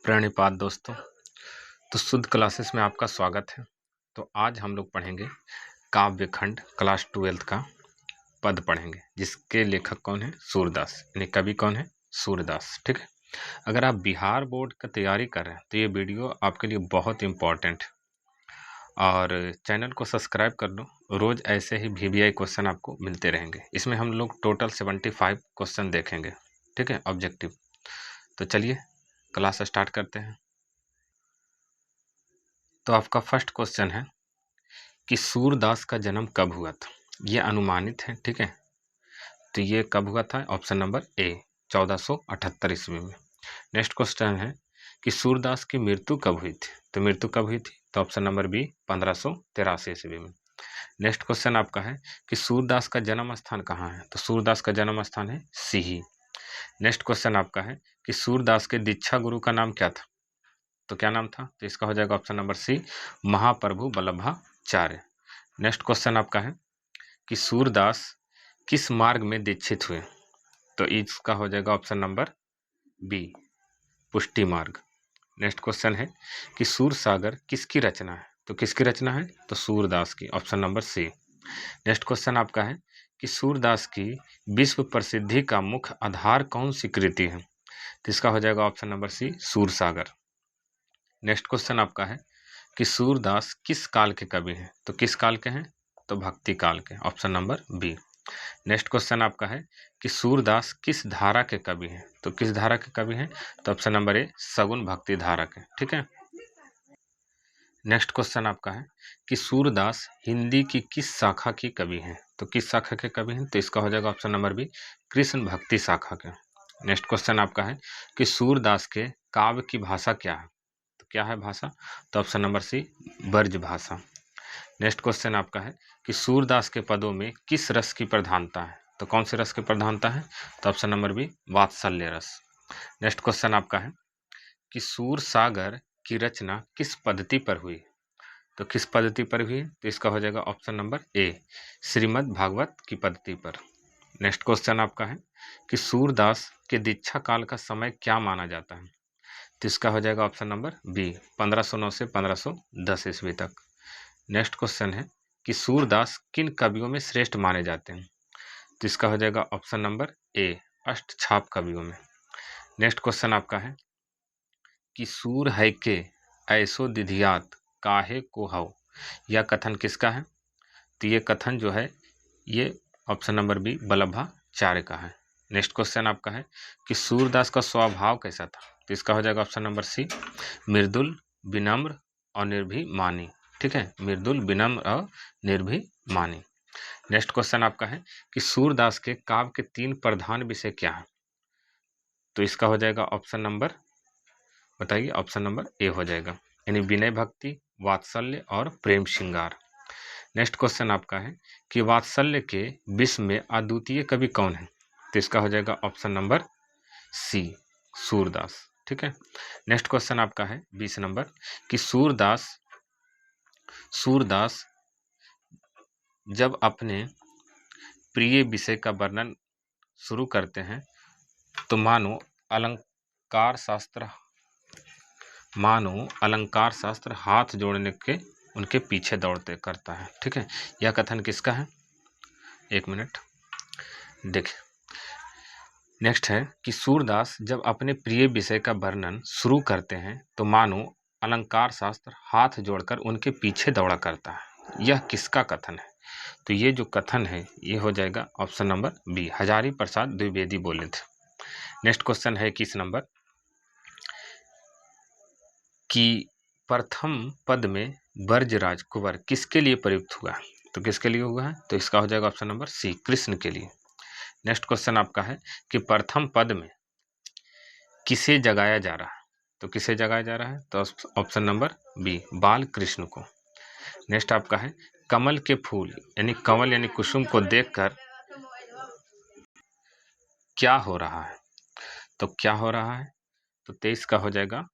प्रणिपात दोस्तों। तो शुद्ध क्लासेस में आपका स्वागत है। तो आज हम लोग पढ़ेंगे काव्य खंड क्लास 12th का पद पढ़ेंगे, जिसके लेखक कौन है? सूरदास, यानी कवि कौन है? सूरदास। ठीक है। अगर आप बिहार बोर्ड का तैयारी कर रहे हैं तो ये वीडियो आपके लिए बहुत इम्पॉर्टेंट है और चैनल को सब्सक्राइब कर लो। रोज़ ऐसे ही VVI क्वेश्चन आपको मिलते रहेंगे। इसमें हम लोग टोटल 75 क्वेश्चन देखेंगे। ठीक है, ऑब्जेक्टिव। तो चलिए क्लास स्टार्ट करते हैं। तो आपका फर्स्ट क्वेश्चन है कि सूरदास का जन्म कब हुआ था? ये अनुमानित है। ठीक है, तो ये कब हुआ था? ऑप्शन नंबर ए 1478 ईस्वी में। नेक्स्ट क्वेश्चन है कि सूरदास की मृत्यु कब हुई थी? तो मृत्यु कब हुई थी? तो ऑप्शन नंबर बी 1583 ईस्वी में। नेक्स्ट क्वेश्चन आपका है कि सूरदास का जन्म स्थान कहाँ है? तो सूरदास का जन्म स्थान है सीही। नेक्स्ट क्वेश्चन आपका है कि सूरदास के दीक्षा गुरु का नाम क्या था? तो क्या नाम था? तो इसका हो जाएगा ऑप्शन नंबर सी महाप्रभु वल्लभाचार्य। नेक्स्ट क्वेश्चन आपका है कि सूरदास किस मार्ग में दीक्षित हुए? तो इसका हो जाएगा ऑप्शन नंबर बी पुष्टि मार्ग। नेक्स्ट क्वेश्चन है कि सूरसागर किसकी रचना है? तो किसकी रचना है? तो सूरदास की। Option number C. Next question आपका है कि सूरदास की विश्व प्रसिद्धि का मुख्य आधार कौन सी कृति है? तो इसका हो जाएगा option number C Sursagar. Next question आपका है कि सूरदास किस काल के कवि हैं? तो किस काल के हैं? तो भक्ति काल के। Option number B. Next question आपका है कि सूरदास किस धारा के कवि हैं? तो किस धारा के कवि हैं? तो ऑप्शन नंबर ए सगुन भक्ति धारा के। ठीक है। नेक्स्ट क्वेश्चन आपका है कि सूरदास हिंदी की किस शाखा की कवि हैं? तो किस शाखा के कवि हैं? तो इसका हो जाएगा ऑप्शन नंबर बी कृष्ण भक्ति शाखा के। नेक्स्ट क्वेश्चन आपका है कि सूरदास के काव्य की भाषा क्या है? तो क्या है भाषा? तो ऑप्शन नंबर सी ब्रज भाषा। नेक्स्ट क्वेश्चन आपका है कि सूरदास के पदों में किस रस की प्रधानता है? तो कौन से रस की प्रधानता है? तो ऑप्शन नंबर बी वात्सल्य रस। नेक्स्ट क्वेश्चन आपका है कि सूरसागर की रचना किस पद्धति पर हुई? तो किस पद्धति पर हुई? तो इसका हो जाएगा option number A Shrimad Bhagavat की पद्धति पर। नेक्स्ट क्वेश्चन आपका है कि सूरदास के दीक्षा काल का समय क्या माना जाता है? तो इसका हो जाएगा ऑप्शन नंबर बी 1509 से 1510 ईस्वी तक। नेक्स्ट क्वेश्चन है कि सूरदास किन कवियों में श्रेष्ठ माने जाते हैं? तो इसका हो जाएगा ऑप्शन नंबर ए अष्टछाप कवियों में। नेक्स्ट क्वेश्चन आपका है कि सूर है के ऐसो दिधियात काहे को हव, यह कथन किसका है? तो ये कथन जो है ये ऑप्शन नंबर बी वल्लभाचार्य का है। नेक्स्ट क्वेश्चन आपका है कि सूरदास का स्वभाव कैसा था? तो इसका हो जाएगा ऑप्शन नंबर सी मृदुल विनम्र और निर्भिमानी। ठीक है, मृदुल विनम्र और निर्भिमानी। नेक्स्ट क्वेश्चन आपका है कि सूरदास के काव्य के 3 प्रधान विषय क्या है? तो इसका हो जाएगा ऑप्शन नंबर, बताइए, ऑप्शन नंबर ए हो जाएगा, यानी विनय भक्ति, वात्सल्य और प्रेम श्रृंगार। नेक्स्ट क्वेश्चन आपका है कि वात्सल्य के विश्व में अद्वितीय कवि कौन है? तो इसका हो जाएगा ऑप्शन नंबर सी सूरदास। ठीक है। नेक्स्ट क्वेश्चन आपका है 20 नंबर कि सूरदास जब अपने प्रिय विषय का वर्णन शुरू करते हैं तो मानो अलंकार शास्त्र हाथ जोड़ने के उनके पीछे दौड़ते करता है। ठीक है, यह कथन किसका है? एक मिनट देखिए। नेक्स्ट है कि सूरदास जब अपने प्रिय विषय का वर्णन शुरू करते हैं तो मानो अलंकार शास्त्र हाथ जोड़कर उनके पीछे दौड़ा करता है। यह किसका कथन है? तो ये जो कथन है ये हो जाएगा option number B Hazari Prasad Dwivedi बोले थे। नेक्स्ट क्वेश्चन है 21 नंबर कि प्रथम पद में ब्रजराज कुंवर किसके लिए प्रयुक्त हुआ? तो किसके लिए हुआ है? तो इसका हो जाएगा ऑप्शन नंबर सी कृष्ण के लिए। नेक्स्ट क्वेश्चन आपका है कि प्रथम पद में किसे जगाया जा रहा है? तो किसे जगाया जा रहा है? तो ऑप्शन नंबर बी बाल कृष्ण को। नेक्स्ट आपका है कमल के फूल यानी कमल यानी कुसुम को देखकर क्या हो रहा है? तो क्या हो रहा है? तो 23 का हो जाएगा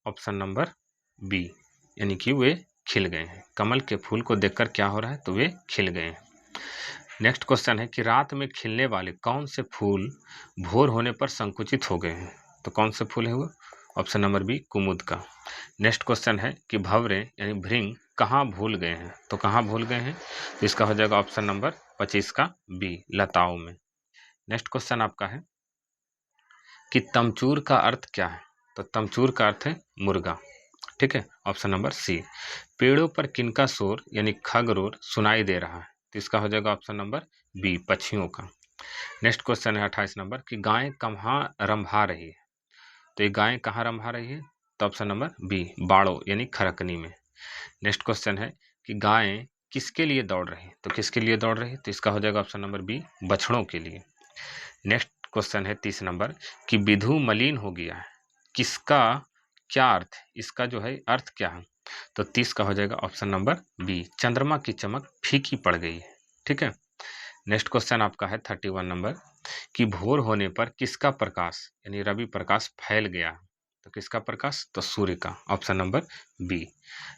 ऑप्शन नंबर बी, यानी कि वे खिल गए हैं। कमल के फूल को देखकर क्या हो रहा है? तो वे खिल गए हैं। नेक्स्ट क्वेश्चन है कि रात में खिलने वाले कौन से फूल भोर होने पर संकुचित हो गए हैं? तो कौन से फूल है वो? ऑप्शन नंबर बी कुमुद का। नेक्स्ट क्वेश्चन है कि भंवरे यानी भृंग कहाँ भूल गए हैं, तो कहाँ भूल गए हैं, तो इसका हो जाएगा ऑप्शन नंबर 25 का बी, लताओं में। नेक्स्ट क्वेश्चन आपका है कि तमचूर का अर्थ क्या है, तो तमचूर का अर्थ है मुर्गा, ठीक है, ऑप्शन नंबर सी। पेड़ों पर किनका शोर यानी खगरोर सुनाई दे रहा है, तो इसका हो जाएगा ऑप्शन नंबर बी, पक्षियों का। नेक्स्ट क्वेश्चन है 28 नंबर कि गाय कहाँ रंभा रही है, तो ये गाय कहाँ रंभा रही है, तो ऑप्शन नंबर बी, बाड़ो यानी खरकनी में। नेक्स्ट क्वेश्चन है कि गाय किसके लिए दौड़ रही है, तो किसके लिए दौड़ रही है, तो इसका हो जाएगा ऑप्शन नंबर बी, बछड़ों के लिए। नेक्स्ट क्वेश्चन है 30 नंबर कि विधु मलिन हो गया है, किसका क्या अर्थ है, इसका जो है अर्थ क्या है, तो 30 का हो जाएगा ऑप्शन नंबर बी, चंद्रमा की चमक फीकी पड़ गई है, ठीक है। नेक्स्ट क्वेश्चन आपका है 31 नंबर कि भोर होने पर किसका प्रकाश यानी रवि प्रकाश फैल गया, तो किसका प्रकाश, तो सूर्य का, option number B.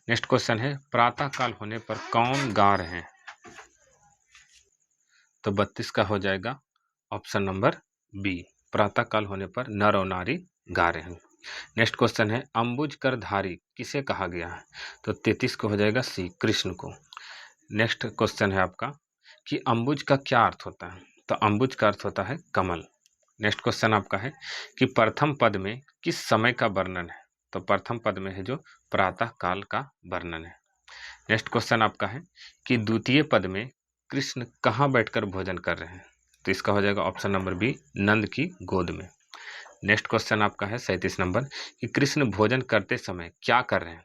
Next question है प्रातः काल होने पर कौन गा रहे हैं, तो 32 का हो जाएगा ऑप्शन नंबर बी, प्रातः काल होने पर नर और नारी गा रहे हैं। नेक्स्ट क्वेश्चन है अंबुज कर धारी किसे कहा गया है, तो 33 को हो जाएगा सी, कृष्ण को। नेक्स्ट क्वेश्चन है आपका कि अंबुज का क्या अर्थ होता है, तो अंबुज का अर्थ होता है कमल। नेक्स्ट क्वेश्चन आपका है कि प्रथम पद में किस समय का वर्णन है, तो प्रथम पद में है जो प्रातः काल का वर्णन है। नेक्स्ट क्वेश्चन आपका है कि द्वितीय पद में कृष्ण कहाँ बैठकर भोजन कर रहे हैं, तो इसका हो जाएगा ऑप्शन नंबर बी, नंद की गोद में। नेक्स्ट क्वेश्चन आपका है 37 नंबर कि कृष्ण भोजन करते समय क्या कर रहे हैं,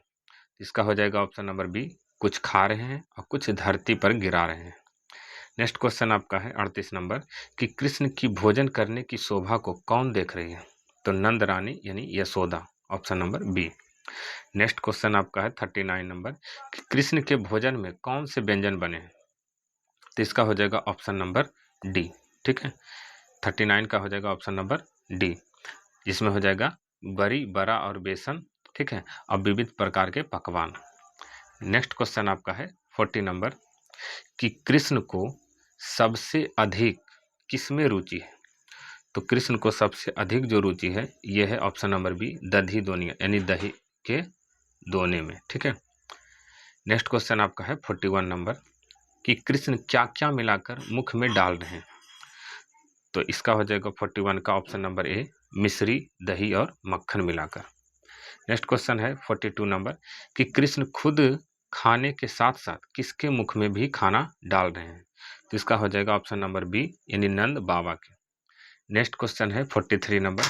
इसका हो जाएगा ऑप्शन नंबर बी, कुछ खा रहे हैं और कुछ धरती पर गिरा रहे हैं। नेक्स्ट क्वेश्चन आपका है 38 नंबर कि कृष्ण की भोजन करने की शोभा को कौन देख रही है, तो नंद रानी यानी Yashoda, option number B. Next question आपका है 39 नंबर कि कृष्ण के भोजन में कौन से व्यंजन बने हैं, तो इसका हो जाएगा ऑप्शन नंबर डी, ठीक है। 39 का हो जाएगा ऑप्शन नंबर डी, जिसमें हो जाएगा बरी, बरा और बेसन, ठीक है, और विविध प्रकार के पकवान। नेक्स्ट क्वेश्चन आपका है 40 नंबर कि कृष्ण को सबसे अधिक किसमें रुचि है, तो कृष्ण को सबसे अधिक जो रुचि है यह है ऑप्शन नंबर बी, दधी दोनिया यानी दही के दोने में, ठीक है। नेक्स्ट क्वेश्चन आपका है 41 नंबर कि कृष्ण क्या क्या मिलाकर मुख में डाल रहे हैं, तो इसका हो जाएगा 41 का ऑप्शन नंबर ए, मिश्री, दही और मक्खन मिलाकर। नेक्स्ट क्वेश्चन है 42 नंबर कि कृष्ण खुद खाने के साथ साथ किसके मुख में भी खाना डाल रहे हैं, तो इसका हो जाएगा ऑप्शन नंबर बी, यानी नंद बाबा के। नेक्स्ट क्वेश्चन है 43 नंबर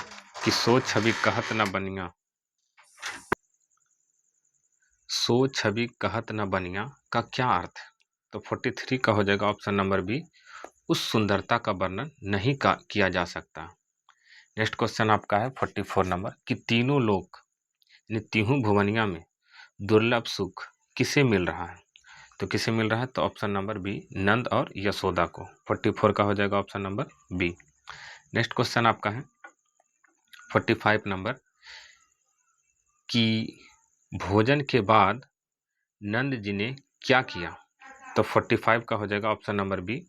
कि सो छवि कहत न बनिया, सो छवि कहत न बनिया का क्या अर्थ है, तो 43 का हो जाएगा ऑप्शन नंबर बी, उस सुंदरता का वर्णन नहीं किया जा सकता। नेक्स्ट क्वेश्चन आपका है 44 नंबर कि तीनों लोक यानी तीनों भुवनिया में दुर्लभ सुख किसे मिल रहा है, तो किसे मिल रहा है, तो ऑप्शन नंबर बी, नंद और यशोदा को। 44 का हो जाएगा option number B. Next question आपका है 45 नंबर कि भोजन के बाद नंद जी ने क्या किया, तो 45 का हो जाएगा ऑप्शन नंबर बी,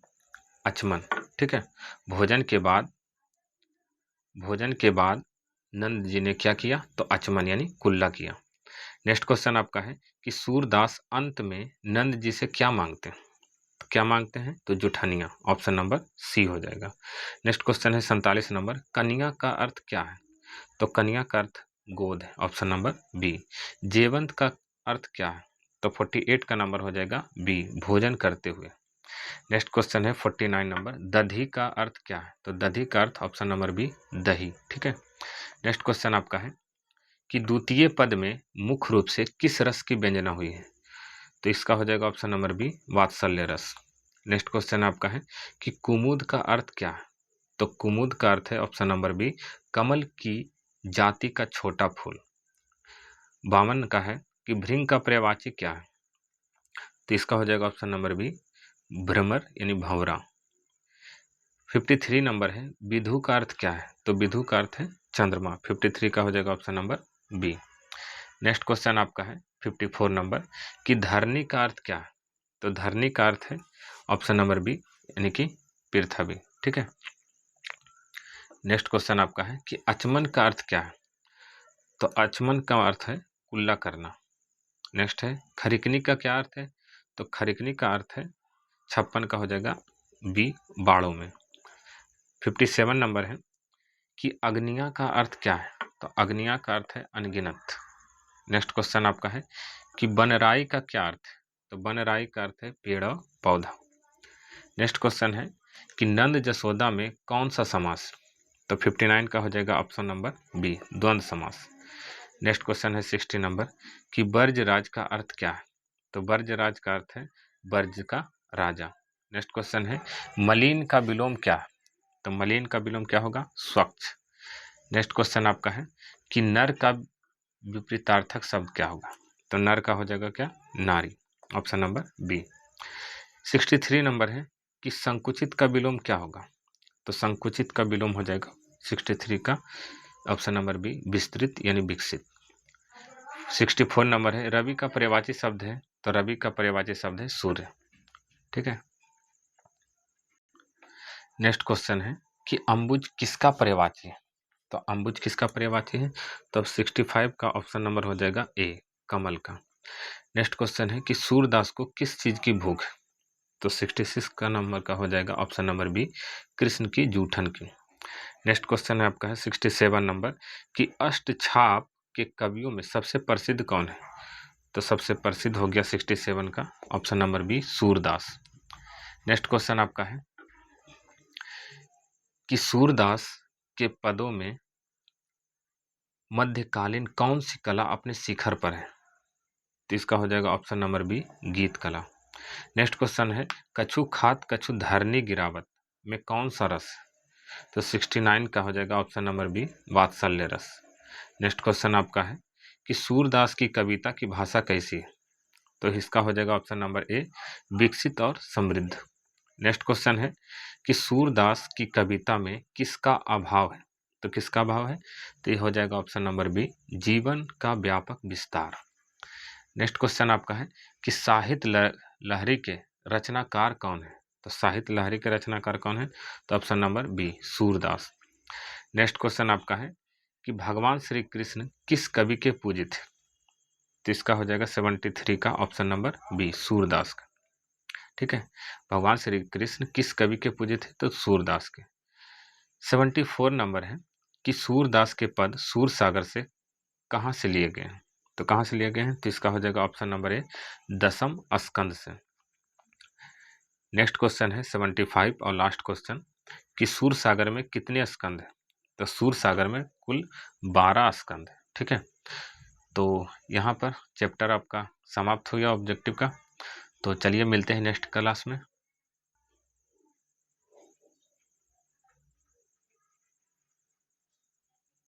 अचमन, ठीक है। भोजन के बाद नंद जी ने क्या किया, तो अचमन यानी कुल्ला किया। नेक्स्ट क्वेश्चन आपका है कि सूरदास अंत में नंद जी से क्या मांगते हैं, तो क्या मांगते हैं, तो जुठनिया, ऑप्शन नंबर सी हो जाएगा। नेक्स्ट क्वेश्चन है 47 नंबर, कन्या का अर्थ क्या है, तो कन्या का अर्थ गोद है, ऑप्शन नंबर बी। जेवंत का अर्थ क्या है, तो 48 का नंबर हो जाएगा बी, भोजन करते हुए। नेक्स्ट क्वेश्चन है 49 नंबर, दधी का अर्थ क्या है, तो दधी का अर्थ ऑप्शन नंबर बी, दही, ठीक है। नेक्स्ट क्वेश्चन आपका है कि द्वितीय पद में मुख्य रूप से किस रस की व्यंजना हुई है, तो इसका हो जाएगा ऑप्शन नंबर बी, वात्सल्य रस। नेक्स्ट क्वेश्चन आपका है कि कुमुद का अर्थ क्या है, तो कुमुद का अर्थ है ऑप्शन नंबर बी, कमल की जाति का छोटा फूल। 52 का है कि भृंग का पर्यायवाची क्या है, तो इसका हो जाएगा ऑप्शन नंबर बी, भ्रमर यानी भंवरा। 53 नंबर है विधु का अर्थ क्या है, तो विधु का अर्थ है चंद्रमा। 53 का हो जाएगा option number B. Next question आपका है 54 नंबर कि धरनी का अर्थ क्या है, तो धरनी का अर्थ है ऑप्शन नंबर बी, यानी कि पृथ्वी, ठीक है। नेक्स्ट क्वेश्चन आपका है कि अचमन का अर्थ क्या है, तो अचमन का अर्थ है कुल्ला करना। नेक्स्ट है खरिकनी का क्या अर्थ है? तो खरिकनी का अर्थ है 56 का हो जाएगा बी बाड़ों में। 57 नंबर है कि अग्निया का अर्थ क्या है? तो अग्निया का अर्थ है अनगिनत। नेक्स्ट क्वेश्चन आपका है कि बनराई का क्या अर्थ है? तो बनराई का अर्थ है पेड़ और पौधा। नेक्स्ट क्वेश्चन है कि नंद जसोदा में कौन सा समास? तो 59 का हो जाएगा ऑप्शन नंबर बी द्वंद्व समास। नेक्स्ट क्वेश्चन है 60 नंबर कि बर्जराज का अर्थ क्या है? तो बर्जराज का अर्थ है बर्ज का राजा। नेक्स्ट क्वेश्चन है मलिन का विलोम क्या है? तो मलिन का विलोम क्या होगा? स्वच्छ। नेक्स्ट क्वेश्चन आपका है कि नर का विपरीतार्थक शब्द क्या होगा? तो नर का हो जाएगा क्या? नारी। Option number B. 63 नंबर है कि संकुचित का विलोम क्या होगा? तो संकुचित का विलोम हो जाएगा 63 का ऑप्शन नंबर बी विस्तृत यानी विकसित। 64 नंबर है रवि का पर्यायवाची शब्द है। तो रवि का पर्यायवाची शब्द है सूर्य। ठीक है। नेक्स्ट क्वेश्चन है कि अंबुज किसका पर्यायवाची है? तो अंबुज किसका पर्यायवाची है? तो अब 65 का ऑप्शन नंबर हो जाएगा ए कमल का। नेक्स्ट क्वेश्चन है कि सूरदास को किस चीज की भूख है? तो 66 का नंबर का हो जाएगा ऑप्शन नंबर बी कृष्ण की जूठन की। नेक्स्ट क्वेश्चन है आपका है 67 नंबर कि अष्टछाप के कवियों में सबसे प्रसिद्ध कौन है? तो सबसे प्रसिद्ध हो गया 67 का option number B Surdas. Next question आपका है कि सूरदास के पदों में मध्यकालीन कौन सी कला अपने शिखर पर है? तो इसका हो जाएगा ऑप्शन नंबर बी गीत कला। नेक्स्ट क्वेश्चन है कछु खात कछु धरनी गिरावत में कौन सा रस है? तो 69 का हो जाएगा ऑप्शन नंबर बी वात्सल्य रस। नेक्स्ट क्वेश्चन आपका है कि सूरदास की कविता की भाषा कैसी है? तो इसका हो जाएगा ऑप्शन नंबर ए विकसित और समृद्ध। नेक्स्ट क्वेश्चन है कि सूरदास की कविता में किसका अभाव है? तो किसका अभाव है? तो ये हो जाएगा ऑप्शन नंबर बी जीवन का व्यापक विस्तार। नेक्स्ट क्वेश्चन आपका है कि साहित्य लहरी के रचनाकार कौन है? तो साहित्य लहरी के रचनाकार कौन है? तो option number B Surdas. Next question आपका है कि भगवान श्री कृष्ण किस कवि के पूजित थे? तो इसका हो जाएगा 73 का ऑप्शन नंबर बी सूरदास का। ठीक है। भगवान श्री कृष्ण किस कवि के पूजित थे? तो सूरदास के। 74 नंबर है कि सूरदास के पद सूर सागर से कहाँ से लिए गए हैं? तो कहाँ से लिए गए हैं? तो इसका हो जाएगा ऑप्शन नंबर ए दसम स्कंद से। नेक्स्ट क्वेश्चन है 75 और लास्ट क्वेश्चन कि सूर सागर में कितने स्कंद है? तो सूर सागर में कुल 12 स्कंद है। ठीक है। तो यहाँ पर चैप्टर आपका समाप्त हो गया ऑब्जेक्टिव का। तो चलिए मिलते हैं नेक्स्ट क्लास में।